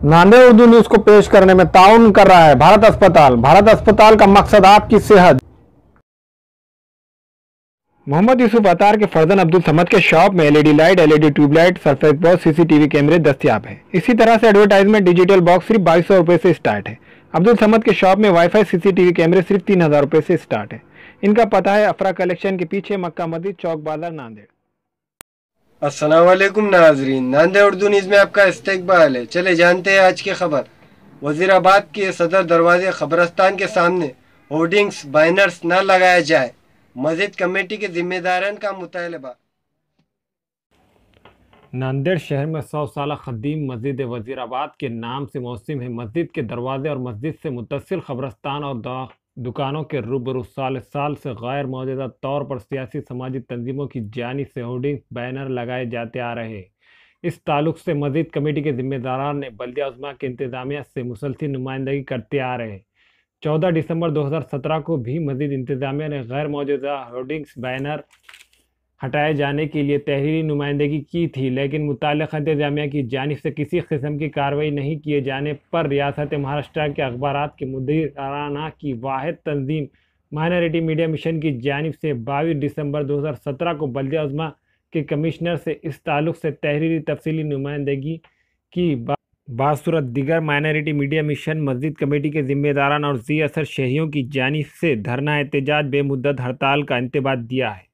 Nanded Urdu news को पेश करने में ताउन कर रहा है भारत अस्पताल। भारत अस्पताल का मकसद आपकी सेहत। मोहम्मद यूसुफ अतार के फर्जन अब्दुल समद के शॉप में LED light, LED tube light, surface box, CCTV कैमरे दस्तियाब है। इसी तरह से एडवर्टाइजमेंट डिजिटल बॉक्स सिर्फ 2200 रुपए से स्टार्ट है। अब्दुल समद के शॉप में वाईफाई सीसीटीवी कैमरे सिर्फ 3000 रुपए से स्टार्ट है। इनका पता है अफरा कलेक्शन के पीछे, मक्का मस्जिद, चौक बाजार, नांदेड़। अस्सलाम वालेकुम नाजरीन, नांदेड़ उर्दू न्यूज़ में आपका इस्तकबाल है। चले जानते हैं आज की खबर। वजीराबाद के सदर दरवाजे खबरस्तान के सामने होर्डिंग्स, बैनर्स न लगाया जाए, मस्जिद कमेटी के जिम्मेदारान का मुतालबा। नांदेड़ शहर में 100 साल क़दीम मस्जिद वजीराबाद के नाम से मौसूम है। मस्जिद के दरवाजे और मस्जिद से मुत्तसिल खबरस्तान और दुकानों के रूबरू साल साल से गैर मौजूदा तौर पर सियासी समाजी तंजीमों की जानिब से होर्डिंग, बैनर लगाए जाते आ रहे हैं। इस ताल्लुक से मस्जिद कमेटी के जिम्मेदारान ने बल्दिया उज़्मा के इंतजामिया से मुसलसल नुमाइंदगी करते आ रहे हैं। 14 दिसंबर 2017 को भी मस्जिद इंतजामिया ने गैर मौजूदा होर्डिंग्स, बैनर हटाए जाने के लिए तहरीरी नुमाइंदगी की थी, लेकिन मुताल्लिक़ा इंतजामिया की जानिब से किसी किस्म की कार्रवाई नहीं किए जाने पर रियासत महाराष्ट्र के अखबारात के मुदीराना की वाहिद तंजीम माइनॉरिटी मीडिया मिशन की जानिब से 22 दिसंबर 2017 को बल्दिया उज़्मा के कमिश्नर से इस ताल्लुक से तहरीरी तफसीली नुमाइंदगी की बासूरत दीगर माइनॉरिटी मीडिया मिशन, मस्जिद कमेटी के जिम्मेदारान और ज़ी असर शहरियों की जानिब से धरना, एहतजाज, बेमुद्दत हड़ताल का इंतबाह दिया है।